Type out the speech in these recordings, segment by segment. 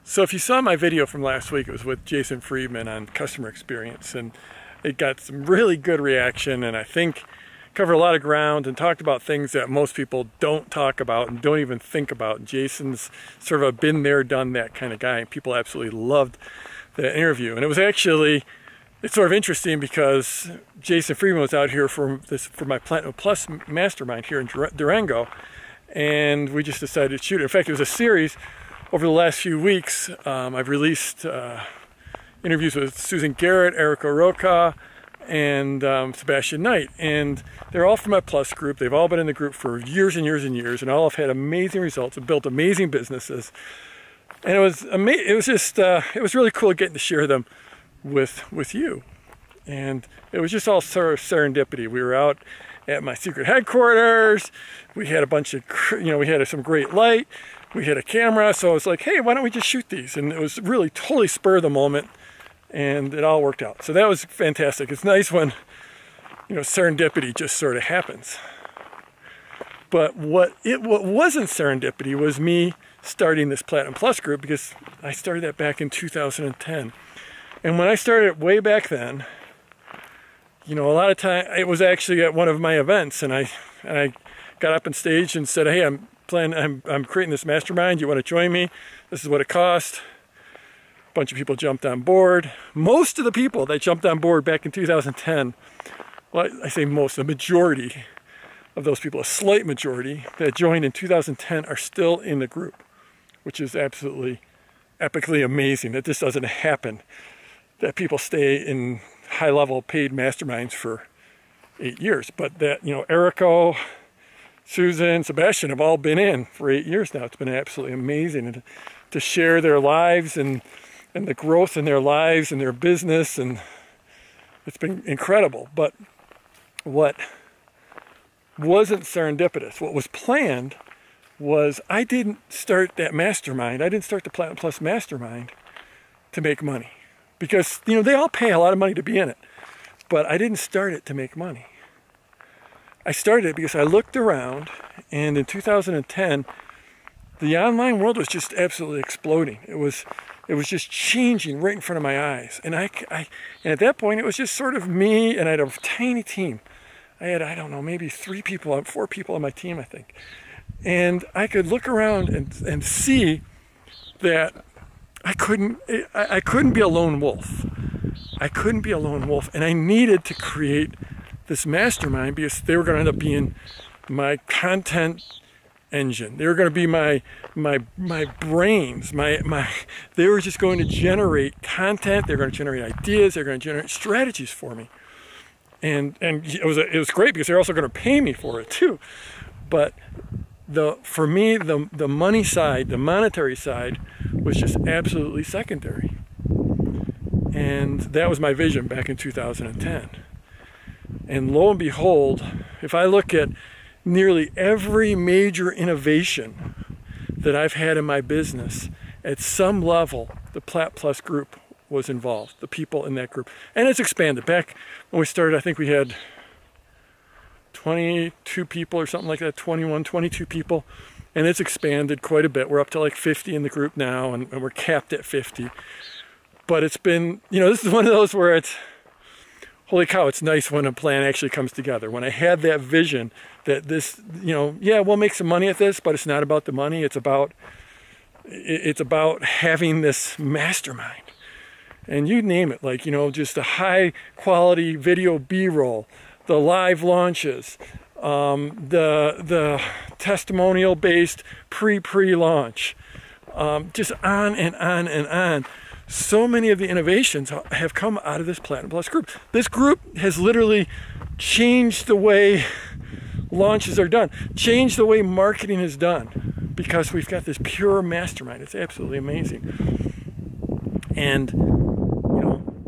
So if you saw my video from last week, it was with Jason Friedman on customer experience, and it got some really good reaction, and I think covered a lot of ground and talked about things that most people don't talk about and don't even think about. Jason's sort of a been there, done that kind of guy, and people absolutely loved that interview. And it was actually, it's sort of interesting because Jason Friedman was out here for my Platinum Plus mastermind here in Durango, and we just decided to shoot it. In fact, it was a series over the last few weeks. I've released interviews with Susan Garrett, Erica Roca, and Sebastian Knight, and they're all from my Plus group. They've all been in the group for years and years and years, and all have had amazing results and built amazing businesses. And it was it was really cool getting to share them with you. And it was just all sort of serendipity. We were out at my secret headquarters. We had a bunch of, we had some great light. We had a camera, so I was like, hey, why don't we just shoot these? And it was really totally spur of the moment, and it all worked out. So that was fantastic. It's nice when, serendipity just sort of happens. But what wasn't serendipity was me starting this Platinum Plus group, because I started that back in 2010. And when I started it way back then, a lot of time, it was actually at one of my events, and I got up on stage and said, hey, I'm creating this mastermind. You want to join me? This is what it cost. A bunch of people jumped on board. Most of the people that jumped on board back in 2010, well, I say most, the majority of those people, a slight majority that joined in 2010 are still in the group, which is absolutely epically amazing that this doesn't happen, that people stay in high-level paid masterminds for 8 years. But that, Erico, Susan, Sebastian have all been in for 8 years now. It's been absolutely amazing, and to share their lives and the growth in their lives and their business, and it's been incredible. But what wasn't serendipitous, what was planned, was I didn't start that mastermind. I didn't start the Platinum Plus mastermind to make money, because they all pay a lot of money to be in it, but I didn't start it to make money. I started it because I looked around, and in 2010, the online world was just absolutely exploding. It was just changing right in front of my eyes. And and at that point, it was just sort of me, and I had a tiny team. I had, I don't know, maybe 4 people on my team, I think. And I could look around and see that I couldn't be a lone wolf. I couldn't be a lone wolf, and I needed to create this mastermind because they were going to end up being my content engine. They were going to be my brains. They were just going to generate content. They're going to generate ideas. They're going to generate strategies for me. And it was great because they're also going to pay me for it too. But for me, the money side, the monetary side, was just absolutely secondary. And that was my vision back in 2010. And lo and behold, if I look at nearly every major innovation that I've had in my business, at some level, the Plat Plus group was involved, the people in that group. And it's expanded. Back when we started, I think we had 22 people or something like that, 21, 22 people. And it's expanded quite a bit. We're up to like 50 in the group now, and we're capped at 50. But it's been, this is one of those where it's, holy cow, it's nice when a plan actually comes together. When I had that vision that this, yeah, we'll make some money at this, but it's not about the money. It's about having this mastermind. And you name it, like, just the high quality video B-roll, the live launches, the testimonial based pre-launch, just on and on and on. So many of the innovations have come out of this Platinum Plus group. This group has literally changed the way launches are done, changed the way marketing is done, because we've got this pure mastermind. It's absolutely amazing. And,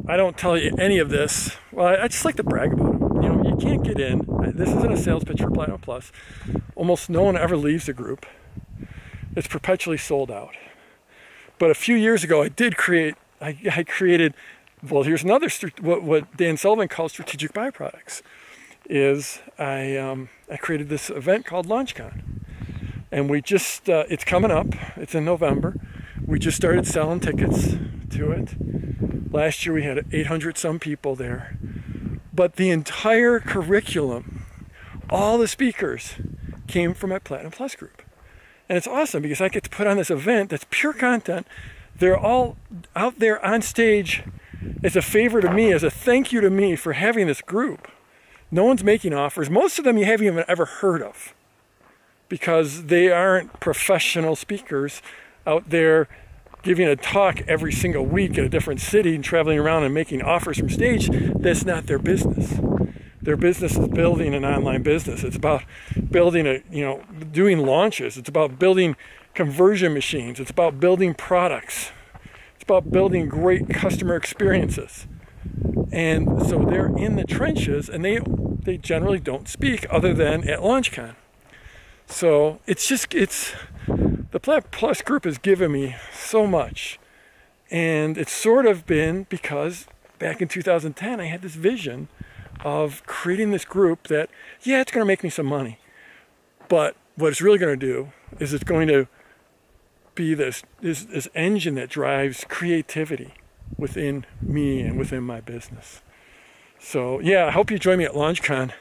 I don't tell you any of this. Well, I just like to brag about it. You can't get in. This isn't a sales pitch for Platinum Plus. Almost no one ever leaves the group. It's perpetually sold out. But a few years ago, I created, well, here's another, what Dan Sullivan calls strategic byproducts, is I created this event called LaunchCon. And we just, it's coming up, it's in November. We just started selling tickets to it. Last year we had 800 some people there. But the entire curriculum, all the speakers came from my Platinum Plus group. And it's awesome because I get to put on this event that's pure content. They're all out there on stage as a favor to me, as a thank you to me for having this group. No one's making offers. Most of them you haven't even ever heard of because they aren't professional speakers out there giving a talk every single week in a different city and traveling around and making offers from stage. That's not their business. Their business is building an online business. It's about building doing launches. It's about building conversion machines. It's about building products. It's about building great customer experiences. And so they're in the trenches, and they generally don't speak other than at LaunchCon. So the Plat Plus group has given me so much. And it's sort of been because back in 2010, I had this vision of creating this group that, yeah, it's going to make me some money. But what it's really going to do is it's going to be this engine that drives creativity within me and within my business. So yeah, I hope you join me at LaunchCon.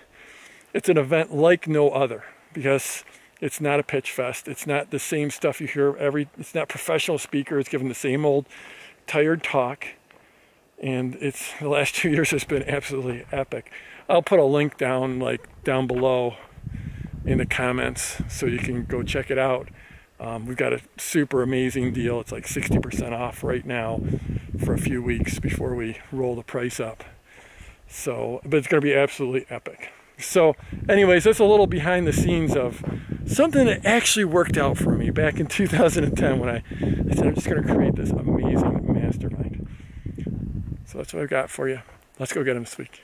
It's an event like no other because it's not a pitch fest. It's not the same stuff you hear it's not professional speakers giving the same old tired talk. And the last 2 years has been absolutely epic. I'll put a link down below in the comments so you can go check it out. We've got a super amazing deal. It's like 60% off right now for a few weeks before we roll the price up. So, but it's going to be absolutely epic. So anyways, that's a little behind the scenes of something that actually worked out for me back in 2010 when I said I'm just going to create this amazing mastermind. So that's what I've got for you. Let's go get them this week.